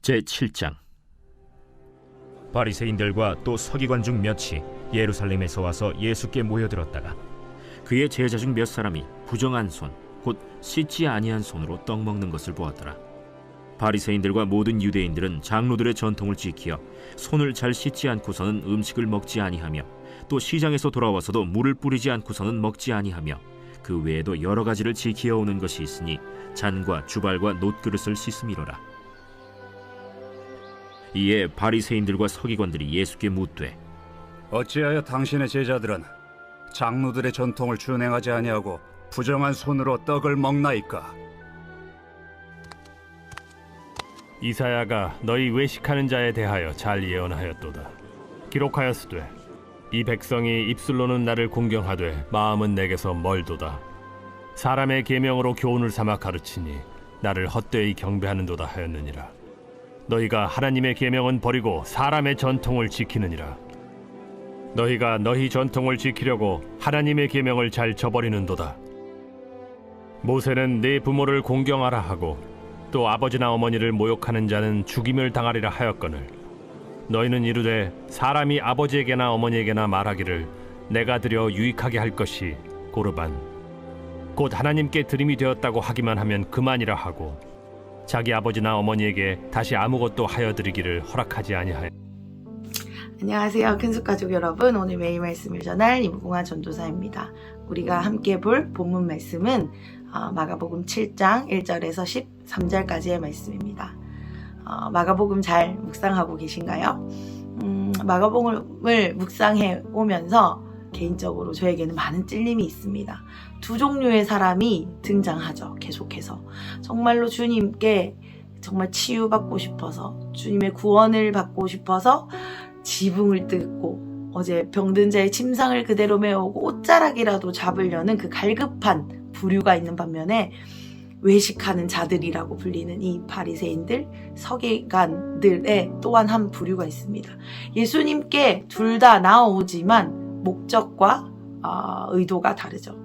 제7장. 바리새인들과 또 서기관 중 몇이 예루살렘에서 와서 예수께 모여들었다가 그의 제자 중 몇 사람이 부정한 손, 곧 씻지 아니한 손으로 떡 먹는 것을 보았더라. 바리새인들과 모든 유대인들은 장로들의 전통을 지키어 손을 잘 씻지 않고서는 음식을 먹지 아니하며 또 시장에서 돌아와서도 물을 뿌리지 않고서는 먹지 아니하며 그 외에도 여러 가지를 지키어 오는 것이 있으니 잔과 주발과 놋그릇을 씻음이로라. 이에 바리새인들과 서기관들이 예수께 묻되, 어찌하여 당신의 제자들은 장로들의 전통을 준행하지 아니하고 부정한 손으로 떡을 먹나이까? 이사야가 너희 외식하는 자에 대하여 잘 예언하였도다. 기록하였으되 이 백성이 입술로는 나를 공경하되 마음은 내게서 멀도다. 사람의 계명으로 교훈을 삼아 가르치니 나를 헛되이 경배하는도다 하였느니라. 너희가 하나님의 계명은 버리고 사람의 전통을 지키느니라. 너희가 너희 전통을 지키려고 하나님의 계명을 잘 저버리는도다. 모세는 네 부모를 공경하라 하고 또 아버지나 어머니를 모욕하는 자는 죽임을 당하리라 하였거늘 너희는 이르되 사람이 아버지에게나 어머니에게나 말하기를 내가 드려 유익하게 할 것이 고르반 곧 하나님께 드림이 되었다고 하기만 하면 그만이라 하고 자기 아버지나 어머니에게 다시 아무것도 하여 드리기를 허락하지 아니하여. 안녕하세요, 큰숙가족 여러분. 오늘 매일 말씀을 전할 이무궁화 전도사입니다. 우리가 함께 볼 본문 말씀은 마가복음 7장 1절에서 13절까지의 말씀입니다. 마가복음 잘 묵상하고 계신가요? 마가복음을 묵상해 오면서 개인적으로 저에게는 많은 찔림이 있습니다. 두 종류의 사람이 등장하죠. 계속해서 정말로 주님께 정말 치유받고 싶어서, 주님의 구원을 받고 싶어서 지붕을 뜯고 어제 병든 자의 침상을 그대로 메우고 옷자락이라도 잡으려는 그 갈급한 부류가 있는 반면에 외식하는 자들이라고 불리는 이 바리새인들, 서기관들의 또한 한 부류가 있습니다. 예수님께 둘 다 나오지만 목적과 의도가 다르죠.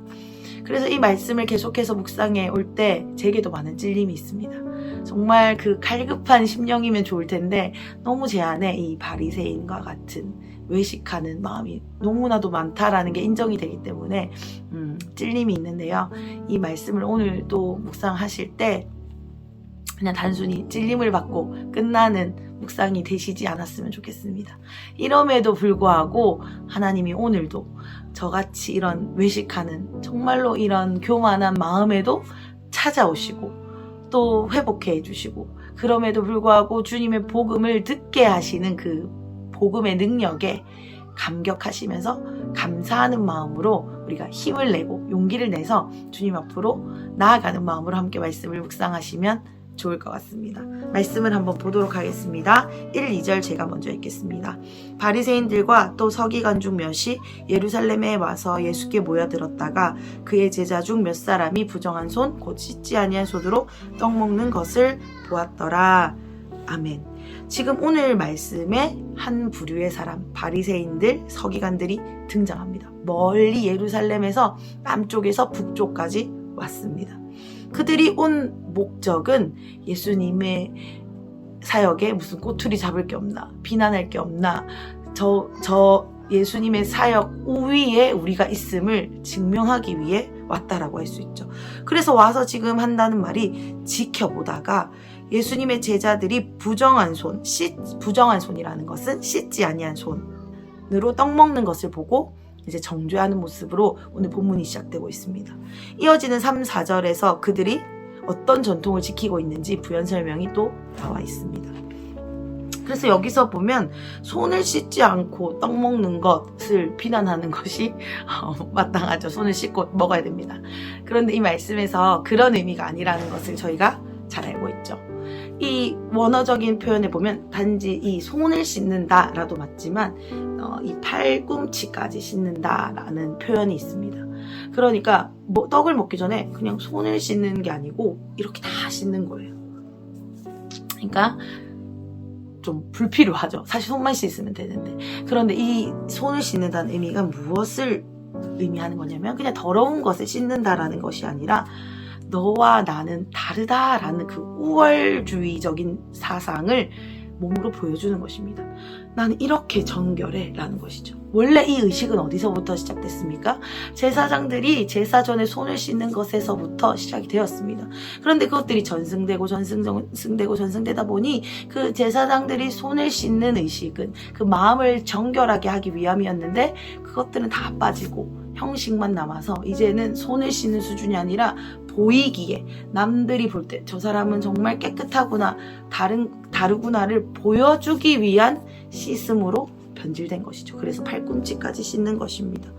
그래서 이 말씀을 계속해서 묵상해 올 때 제게도 많은 찔림이 있습니다. 정말 그 갈급한 심령이면 좋을 텐데 너무 제 안에 이 바리새인과 같은 외식하는 마음이 너무나도 많다라는 게 인정이 되기 때문에 찔림이 있는데요. 이 말씀을 오늘 또 묵상하실 때 그냥 단순히 찔림을 받고 끝나는 묵상이 되시지 않았으면 좋겠습니다. 이럼에도 불구하고 하나님이 오늘도 저같이 이런 외식하는 정말로 이런 교만한 마음에도 찾아오시고 또 회복해 주시고 그럼에도 불구하고 주님의 복음을 듣게 하시는 그 복음의 능력에 감격하시면서 감사하는 마음으로 우리가 힘을 내고 용기를 내서 주님 앞으로 나아가는 마음으로 함께 말씀을 묵상하시면 좋을 것 같습니다. 말씀을 한번 보도록 하겠습니다. 1, 2절 제가 먼저 읽겠습니다. 바리새인들과 또 서기관 중 몇이 예루살렘에 와서 예수께 모여들었다가 그의 제자 중 몇 사람이 부정한 손, 곧 씻지 아니한 손으로 떡 먹는 것을 보았더라. 아멘. 지금 오늘 말씀에 한 부류의 사람, 바리새인들, 서기관들이 등장합니다. 멀리 예루살렘에서 남쪽에서 북쪽까지 왔습니다. 그들이 온 목적은 예수님의 사역에 무슨 꼬투리 잡을 게 없나, 비난할 게 없나, 저 예수님의 사역 우위에 우리가 있음을 증명하기 위해 왔다라고 할 수 있죠. 그래서 와서 지금 한다는 말이 지켜보다가 예수님의 제자들이 부정한 손이라는 것은 씻지 아니한 손으로 떡 먹는 것을 보고 이제 정죄하는 모습으로 오늘 본문이 시작되고 있습니다. 이어지는 3, 4절에서 그들이 어떤 전통을 지키고 있는지 부연 설명이 또 나와 있습니다. 그래서 여기서 보면 손을 씻지 않고 떡 먹는 것을 비난하는 것이 마땅하죠. 손을 씻고 먹어야 됩니다. 그런데 이 말씀에서 그런 의미가 아니라는 것을 저희가 잘 알고 있죠. 이 원어적인 표현을 보면 단지 이 손을 씻는다라도 맞지만 이 팔꿈치까지 씻는다라는 표현이 있습니다. 그러니까 떡을 먹기 전에 그냥 손을 씻는 게 아니고 이렇게 다 씻는 거예요. 그러니까 좀 불필요하죠. 사실 손만 씻으면 되는데. 그런데 이 손을 씻는다는 의미가 무엇을 의미하는 거냐면 그냥 더러운 것을 씻는다라는 것이 아니라 너와 나는 다르다라는 그 우월주의적인 사상을 몸으로 보여주는 것입니다. 나는 이렇게 정결해 라는 것이죠. 원래 이 의식은 어디서부터 시작됐습니까? 제사장들이 제사 전에 손을 씻는 것에서부터 시작이 되었습니다. 그런데 그것들이 전승되다 보니 그 제사장들이 손을 씻는 의식은 그 마음을 정결하게 하기 위함이었는데 그것들은 다 빠지고 형식만 남아서 이제는 손을 씻는 수준이 아니라 보이기에 남들이 볼 때 저 사람은 정말 깨끗하구나 다르구나를 보여주기 위한 씻음으로 변질된 것이죠. 그래서 발꿈치까지 씻는 것입니다.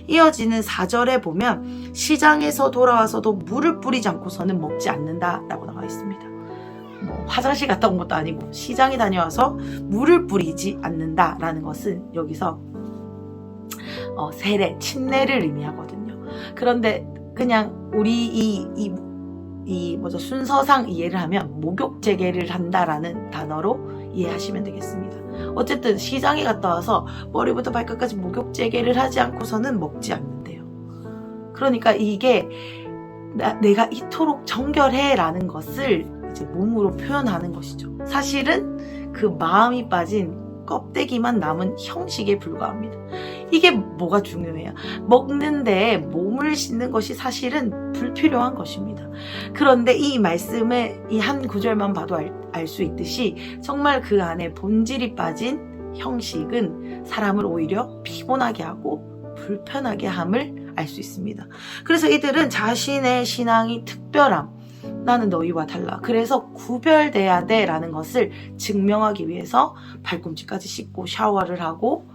이어지는 4절에 보면 시장에서 돌아와서도 물을 뿌리지 않고서는 먹지 않는다 라고 나와 있습니다. 뭐 화장실 갔다 온 것도 아니고 시장에 다녀와서 물을 뿌리지 않는다 라는 것은 여기서 세례, 침례를 의미하거든요. 그런데 그냥 우리 순서상 이해를 하면 목욕제계를 한다라는 단어로 이해하시면 되겠습니다. 어쨌든 시장에 갔다 와서 머리부터 발끝까지 목욕제계를 하지 않고서는 먹지 않는데요. 그러니까 이게 내가 이토록 정결해 라는 것을 이제 몸으로 표현하는 것이죠. 사실은 그 마음이 빠진 껍데기만 남은 형식에 불과합니다. 이게 뭐가 중요해요? 먹는데 몸을 씻는 것이 사실은 불필요한 것입니다. 그런데 이 말씀의 이 한 구절만 봐도 알 수 있듯이 정말 그 안에 본질이 빠진 형식은 사람을 오히려 피곤하게 하고 불편하게 함을 알 수 있습니다. 그래서 이들은 자신의 신앙이 특별함, 나는 너희와 달라. 그래서 구별돼야 돼 라는 것을 증명하기 위해서 발꿈치까지 씻고 샤워를 하고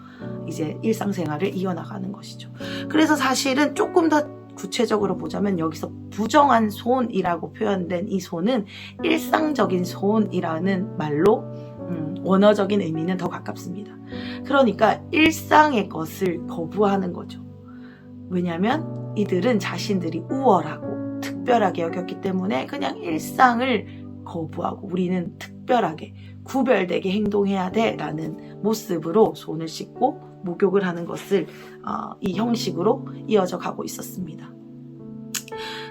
이제 일상생활을 이어나가는 것이죠. 그래서 사실은 조금 더 구체적으로 보자면 여기서 부정한 손이라고 표현된 이 손은 일상적인 손이라는 말로 원어적인 의미는 더 가깝습니다. 그러니까 일상의 것을 거부하는 거죠. 왜냐하면 이들은 자신들이 우월하고 특별하게 여겼기 때문에 그냥 일상을 거부하고 우리는 특별하게 구별되게 행동해야 돼 라는 모습으로 손을 씻고 목욕을 하는 것을 이 형식으로 이어져 가고 있었습니다.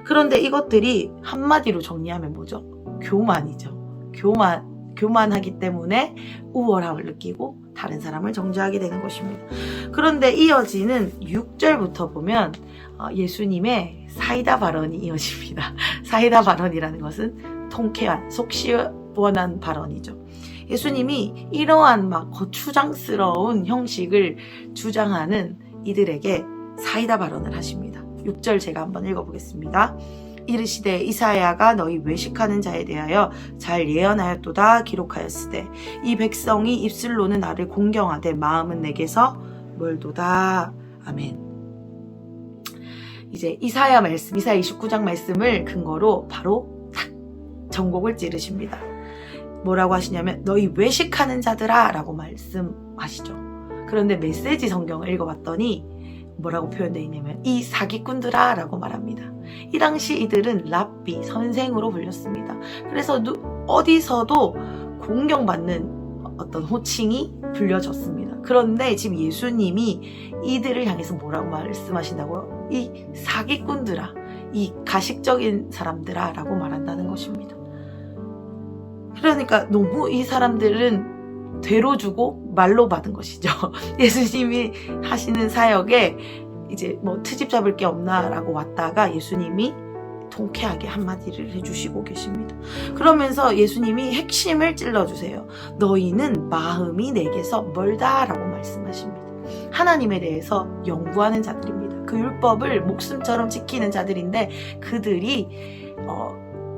그런데 이것들이 한마디로 정리하면 뭐죠? 교만이죠. 교만하기 때문에 우월함을 느끼고 다른 사람을 정죄하게 되는 것입니다. 그런데 이어지는 6절부터 보면 예수님의 사이다 발언이 이어집니다. 사이다 발언이라는 것은 통쾌한, 속 시원한 발언이죠. 예수님이 이러한 막 거추장스러운 형식을 주장하는 이들에게 사이다 발언을 하십니다. 6절 제가 한번 읽어보겠습니다. 이르시되 이사야가 너희 외식하는 자에 대하여 잘 예언하였도다 기록하였으되 이 백성이 입술로는 나를 공경하되 마음은 내게서 멀도다. 아멘. 이제 이사야 29장 말씀을 근거로 바로 탁 전곡을 찌르십니다. 뭐라고 하시냐면 너희 외식하는 자들아 라고 말씀하시죠. 그런데 메시지 성경을 읽어봤더니 뭐라고 표현되어 있냐면 이 사기꾼들아 라고 말합니다. 이 당시 이들은 랍비, 선생으로 불렸습니다. 그래서 어디서도 공경받는 어떤 호칭이 불려졌습니다. 그런데 지금 예수님이 이들을 향해서 뭐라고 말씀하신다고요? 이 사기꾼들아, 이 가식적인 사람들아 라고 말한다는 것입니다. 그러니까 너무 이 사람들은 되로 주고 말로 받은 것이죠. 예수님이 하시는 사역에 이제 뭐 트집 잡을 게 없나라고 왔다가 예수님이 통쾌하게 한마디를 해주시고 계십니다. 그러면서 예수님이 핵심을 찔러주세요. 너희는 마음이 내게서 멀다라고 말씀하십니다. 하나님에 대해서 연구하는 자들입니다. 그 율법을 목숨처럼 지키는 자들인데 그들이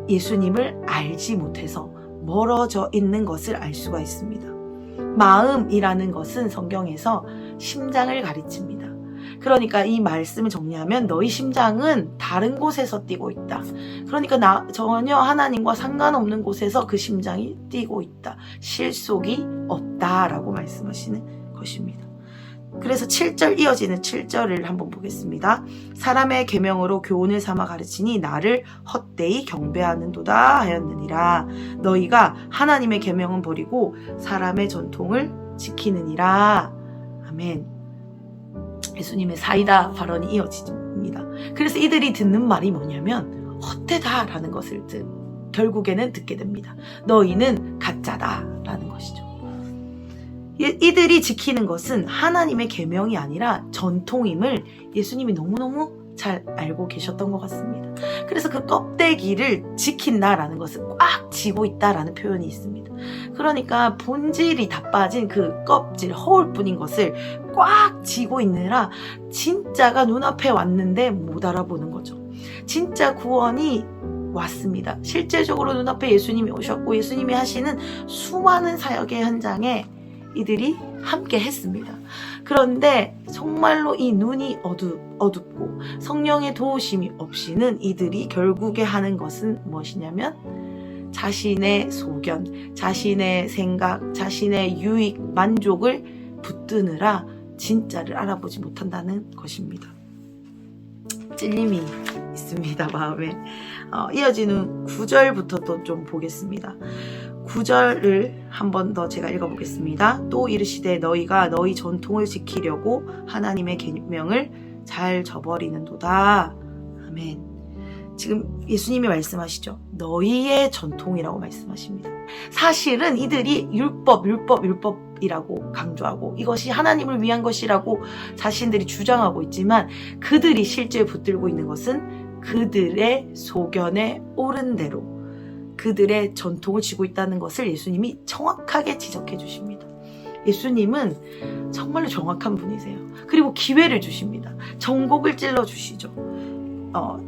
예수님을 알지 못해서 멀어져 있는 것을 알 수가 있습니다. 마음이라는 것은 성경에서 심장을 가리킵니다. 그러니까 이 말씀을 정리하면 너희 심장은 다른 곳에서 뛰고 있다. 그러니까 전혀 하나님과 상관없는 곳에서 그 심장이 뛰고 있다. 실속이 없다라고 말씀하시는 것입니다. 그래서 7절 이어지는 7절을 한번 보겠습니다. 사람의 계명으로 교훈을 삼아 가르치니 나를 헛되이 경배하는도다 하였느니라. 너희가 하나님의 계명은 버리고 사람의 전통을 지키느니라. 아멘. 예수님의 사이다 발언이 이어집니다. 그래서 이들이 듣는 말이 뭐냐면 헛되다라는 것을 결국에는 듣게 됩니다. 너희는 가짜다라는 것이죠. 이들이 지키는 것은 하나님의 계명이 아니라 전통임을 예수님이 너무너무 잘 알고 계셨던 것 같습니다. 그래서 그 껍데기를 지킨다라는 것을 꽉 쥐고 있다라는 표현이 있습니다. 그러니까 본질이 다 빠진 그 껍질, 허울뿐인 것을 꽉 쥐고 있느라 진짜가 눈앞에 왔는데 못 알아보는 거죠. 진짜 구원이 왔습니다. 실제적으로 눈앞에 예수님이 오셨고 예수님이 하시는 수많은 사역의 현장에 이들이 함께 했습니다. 그런데 정말로 이 눈이 어둡고 성령의 도우심이 없이는 이들이 결국에 하는 것은 무엇이냐면 자신의 소견, 자신의 생각, 자신의 유익, 만족을 붙드느라 진짜를 알아보지 못한다는 것입니다. 찔림이 있습니다, 마음에. 이어지는 9절부터 좀 보겠습니다. 9절을 한 번 더 제가 읽어보겠습니다. 또 이르시되 너희가 너희 전통을 지키려고 하나님의 계명을 잘 저버리는도다. 아멘. 지금 예수님이 말씀하시죠. 너희의 전통이라고 말씀하십니다. 사실은 이들이 율법이라고 강조하고 이것이 하나님을 위한 것이라고 자신들이 주장하고 있지만 그들이 실제 붙들고 있는 것은 그들의 소견에 옳은 대로 그들의 전통을 쥐고 있다는 것을 예수님이 정확하게 지적해 주십니다. 예수님은 정말로 정확한 분이세요. 그리고 기회를 주십니다. 정곡을 찔러 주시죠.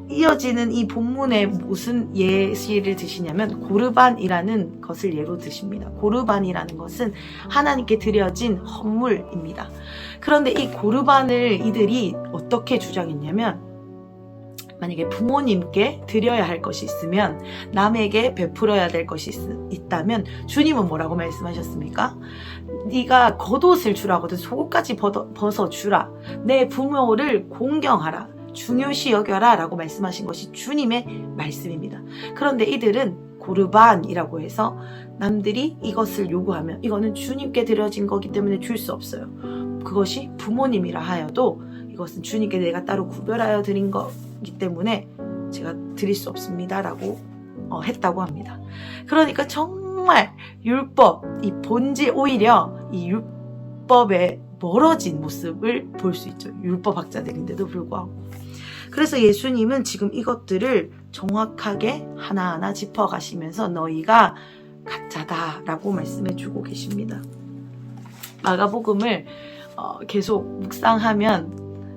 이어지는 이 본문에 무슨 예시를 드시냐면 고르반이라는 것을 예로 드십니다. 고르반이라는 것은 하나님께 드려진 헌물입니다. 그런데 이 고르반을 이들이 어떻게 주장했냐면 만약에 부모님께 드려야 할 것이 있으면 남에게 베풀어야 될 것이 있다면 주님은 뭐라고 말씀하셨습니까? 네가 겉옷을 주라거든 속옷까지 벗어 주라. 내 부모를 공경하라. 중요시 여겨라 라고 말씀하신 것이 주님의 말씀입니다. 그런데 이들은 고르반이라고 해서 남들이 이것을 요구하면 이거는 주님께 드려진 거기 때문에 줄 수 없어요. 그것이 부모님이라 하여도 이것은 주님께 내가 따로 구별하여 드린 거기 때문에 제가 드릴 수 없습니다 라고 했다고 합니다. 그러니까 정말 율법, 이 본질 오히려 이 율법에 멀어진 모습을 볼 수 있죠. 율법학자들인데도 불구하고. 그래서 예수님은 지금 이것들을 정확하게 하나하나 짚어가시면서 너희가 가짜다라고 말씀해주고 계십니다. 마가복음을 계속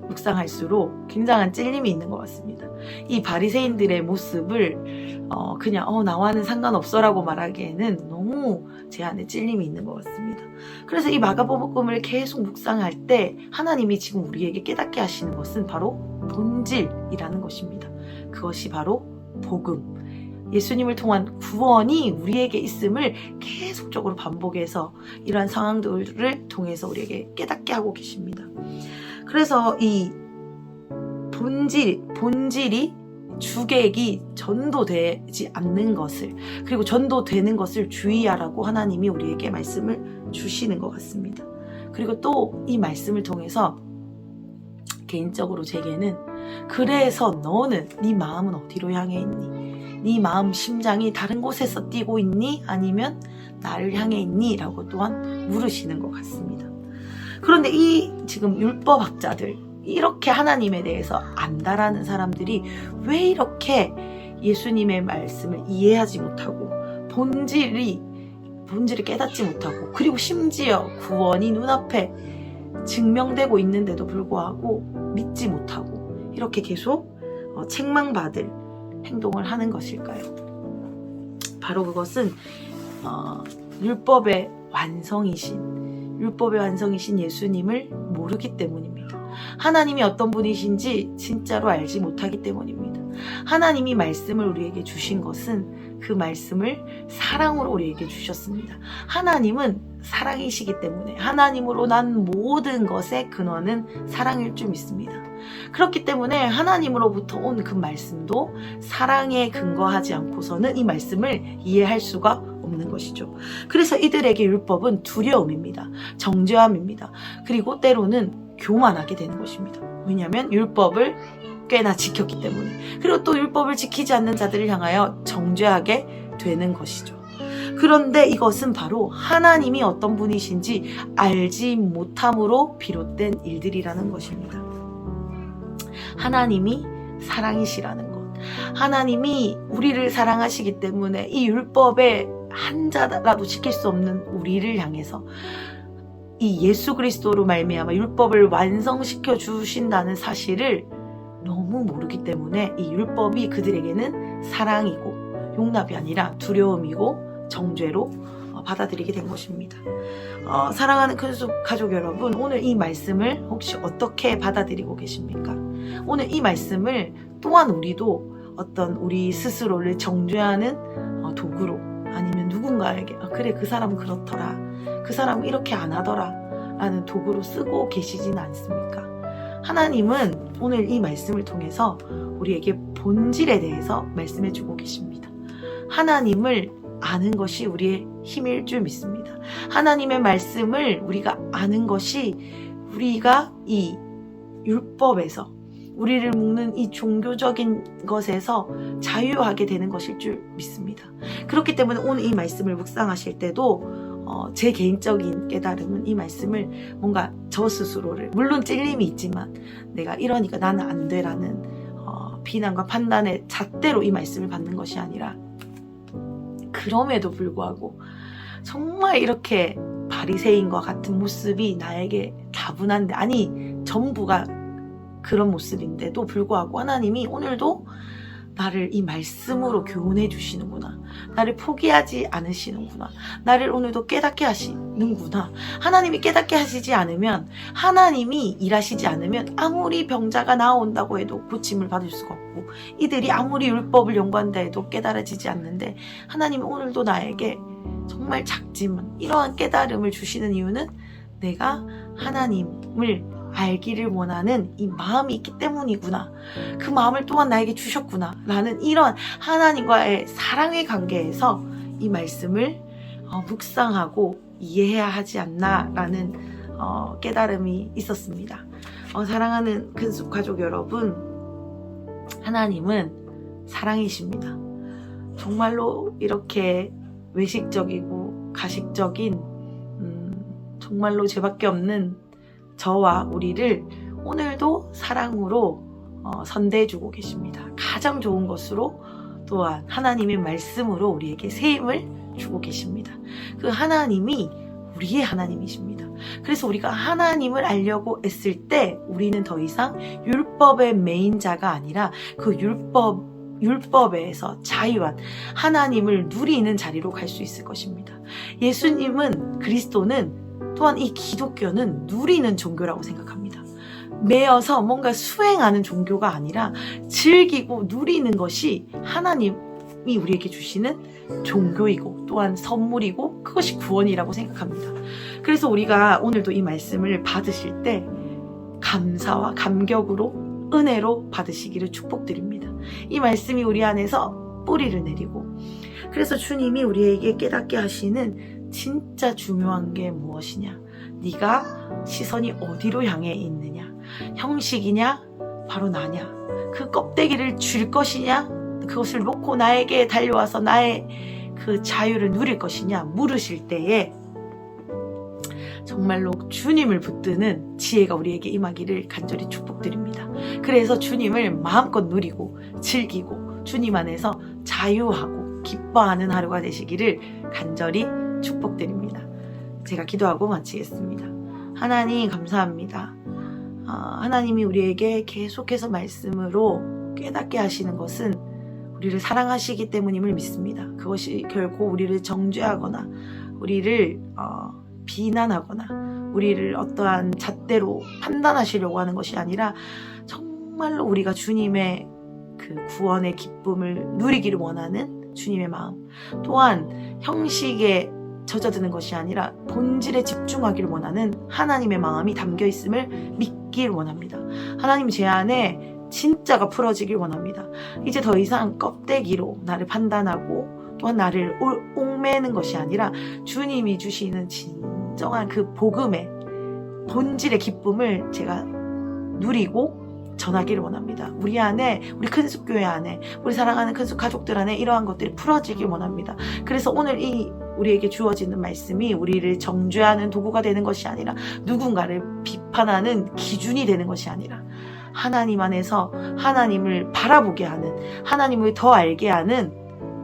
묵상할수록 굉장한 찔림이 있는 것 같습니다. 이 바리새인들의 모습을 그냥 나와는 상관없어라고 말하기에는 너무 제 안에 찔림이 있는 것 같습니다. 그래서 이 마가복음을 계속 묵상할 때 하나님이 지금 우리에게 깨닫게 하시는 것은 바로 본질이라는 것입니다. 그것이 바로 복음. 예수님을 통한 구원이 우리에게 있음을 계속적으로 반복해서 이러한 상황들을 통해서 우리에게 깨닫게 하고 계십니다. 그래서 이 본질이 주객이 전도되지 않는 것을 그리고 전도되는 것을 주의하라고 하나님이 우리에게 말씀을 주시는 것 같습니다. 그리고 또 이 말씀을 통해서 개인적으로 제게는 그래서 너는 네 마음은 어디로 향해 있니? 네 마음 심장이 다른 곳에서 뛰고 있니? 아니면 나를 향해 있니? 라고 또한 물으시는 것 같습니다. 그런데 이 지금 율법학자들 이렇게 하나님에 대해서 안다라는 사람들이 왜 이렇게 예수님의 말씀을 이해하지 못하고 본질을 깨닫지 못하고 그리고 심지어 구원이 눈앞에 증명되고 있는데도 불구하고 믿지 못하고 이렇게 계속 책망받을 행동을 하는 것일까요? 바로 그것은 율법의 완성이신 예수님을 모르기 때문입니다. 하나님이 어떤 분이신지 진짜로 알지 못하기 때문입니다. 하나님이 말씀을 우리에게 주신 것은 그 말씀을 사랑으로 우리에게 주셨습니다. 하나님은 사랑이시기 때문에 하나님으로 난 모든 것의 근원은 사랑일 줄 믿습니다. 그렇기 때문에 하나님으로부터 온 그 말씀도 사랑에 근거하지 않고서는 이 말씀을 이해할 수가 없는 것이죠. 그래서 이들에게 율법은 두려움입니다. 정죄함입니다. 그리고 때로는 교만하게 되는 것입니다. 왜냐하면 율법을 꽤나 지켰기 때문에. 그리고 또 율법을 지키지 않는 자들을 향하여 정죄하게 되는 것이죠. 그런데 이것은 바로 하나님이 어떤 분이신지 알지 못함으로 비롯된 일들이라는 것입니다. 하나님이 사랑이시라는 것. 하나님이 우리를 사랑하시기 때문에 이 율법의 한 자라도 지킬 수 없는 우리를 향해서 이 예수 그리스도로 말미암아 율법을 완성시켜 주신다는 사실을 너무 모르기 때문에 이 율법이 그들에게는 사랑이고 용납이 아니라 두려움이고 정죄로 받아들이게 된 것입니다. 사랑하는 큰숲 가족 여러분, 오늘 이 말씀을 혹시 어떻게 받아들이고 계십니까? 오늘 이 말씀을 또한 우리도 어떤 우리 스스로를 정죄하는 도구로, 아니면 누군가에게 그래 그 사람은 그렇더라, 그 사람은 이렇게 안 하더라 라는 도구로 쓰고 계시지는 않습니까? 하나님은 오늘 이 말씀을 통해서 우리에게 본질에 대해서 말씀해 주고 계십니다. 하나님을 아는 것이 우리의 힘일 줄 믿습니다. 하나님의 말씀을 우리가 아는 것이 우리가 이 율법에서, 우리를 묶는 이 종교적인 것에서 자유하게 되는 것일 줄 믿습니다. 그렇기 때문에 오늘 이 말씀을 묵상하실 때도 제 개인적인 깨달음은 이 말씀을 뭔가 저 스스로를, 물론 찔림이 있지만 내가 이러니까 나는 안 돼라는 비난과 판단의 잣대로 이 말씀을 받는 것이 아니라, 그럼에도 불구하고 정말 이렇게 바리새인과 같은 모습이 나에게 다분한데, 아니 전부가 그런 모습인데도 불구하고 하나님이 오늘도 나를 이 말씀으로 교훈해 주시는구나, 나를 포기하지 않으시는구나, 나를 오늘도 깨닫게 하시는구나. 하나님이 깨닫게 하시지 않으면, 하나님이 일하시지 않으면 아무리 병자가 나온다고 해도 고침을 받을 수가 없고, 이들이 아무리 율법을 연구한다 해도 깨달아지지 않는데, 하나님은 오늘도 나에게 정말 작지만 이러한 깨달음을 주시는 이유는 내가 하나님을 알기를 원하는 이 마음이 있기 때문이구나, 그 마음을 또한 나에게 주셨구나 라는 이런 하나님과의 사랑의 관계에서 이 말씀을 묵상하고 이해해야 하지 않나 라는 깨달음이 있었습니다. 사랑하는 큰숲 가족 여러분, 하나님은 사랑이십니다. 정말로 이렇게 외식적이고 가식적인 정말로 죄밖에 없는 저와 우리를 오늘도 사랑으로 선대해주고 계십니다. 가장 좋은 것으로 또한 하나님의 말씀으로 우리에게 새 힘을 주고 계십니다. 그 하나님이 우리의 하나님이십니다. 그래서 우리가 하나님을 알려고 애쓸 때 우리는 더 이상 율법의 메인자가 아니라 그 율법에서 자유한 하나님을 누리는 자리로 갈 수 있을 것입니다. 예수님은, 그리스도는, 또한 이 기독교는 누리는 종교라고 생각합니다. 매여서 뭔가 수행하는 종교가 아니라 즐기고 누리는 것이 하나님이 우리에게 주시는 종교이고 또한 선물이고 그것이 구원이라고 생각합니다. 그래서 우리가 오늘도 이 말씀을 받으실 때 감사와 감격으로, 은혜로 받으시기를 축복드립니다. 이 말씀이 우리 안에서 뿌리를 내리고, 그래서 주님이 우리에게 깨닫게 하시는 진짜 중요한 게 무엇이냐, 네가 시선이 어디로 향해 있느냐, 형식이냐 바로 나냐, 그 껍데기를 줄 것이냐, 그것을 놓고 나에게 달려와서 나의 그 자유를 누릴 것이냐 물으실 때에 정말로 주님을 붙드는 지혜가 우리에게 임하기를 간절히 축복드립니다. 그래서 주님을 마음껏 누리고 즐기고 주님 안에서 자유하고 기뻐하는 하루가 되시기를 간절히 축복드립니다. 제가 기도하고 마치겠습니다. 하나님 감사합니다. 하나님이 우리에게 계속해서 말씀으로 깨닫게 하시는 것은 우리를 사랑하시기 때문임을 믿습니다. 그것이 결코 우리를 정죄하거나 우리를 비난하거나 우리를 어떠한 잣대로 판단하시려고 하는 것이 아니라 정말로 우리가 주님의 그 구원의 기쁨을 누리기를 원하는 주님의 마음, 또한 형식에 젖어드는 것이 아니라 본질에 집중하기를 원하는 하나님의 마음이 담겨 있음을 믿길 원합니다. 하나님, 제 안에 진짜가 풀어지길 원합니다. 이제 더 이상 껍데기로 나를 판단하고 또한 나를 옥매는 것이 아니라 주님이 주시는 진정한 그 복음의 본질의 기쁨을 제가 누리고 전하기를 원합니다. 우리 안에, 우리 큰숲교회 안에, 우리 사랑하는 큰숲 가족들 안에 이러한 것들이 풀어지길 원합니다. 그래서 오늘 이 우리에게 주어지는 말씀이 우리를 정죄하는 도구가 되는 것이 아니라 누군가를 비판하는 기준이 되는 것이 아니라 하나님 안에서 하나님을 바라보게 하는, 하나님을 더 알게 하는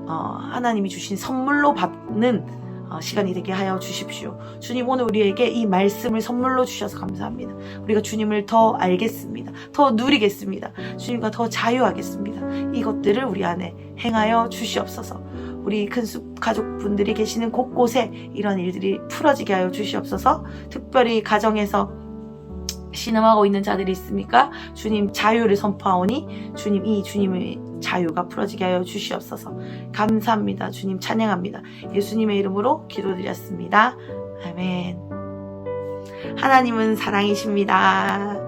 하나님이 주신 선물로 받는 시간이 되게 하여 주십시오. 주님, 오늘 우리에게 이 말씀을 선물로 주셔서 감사합니다. 우리가 주님을 더 알겠습니다. 더 누리겠습니다. 주님과 더 자유하겠습니다. 이것들을 우리 안에 행하여 주시옵소서. 우리 큰숲 가족분들이 계시는 곳곳에 이런 일들이 풀어지게 하여 주시옵소서. 특별히 가정에서 신음하고 있는 자들이 있습니까? 주님, 자유를 선포하오니 주님, 이 주님의 자유가 풀어지게 하여 주시옵소서. 감사합니다. 주님, 찬양합니다. 예수님의 이름으로 기도드렸습니다. 아멘. 하나님은 사랑이십니다.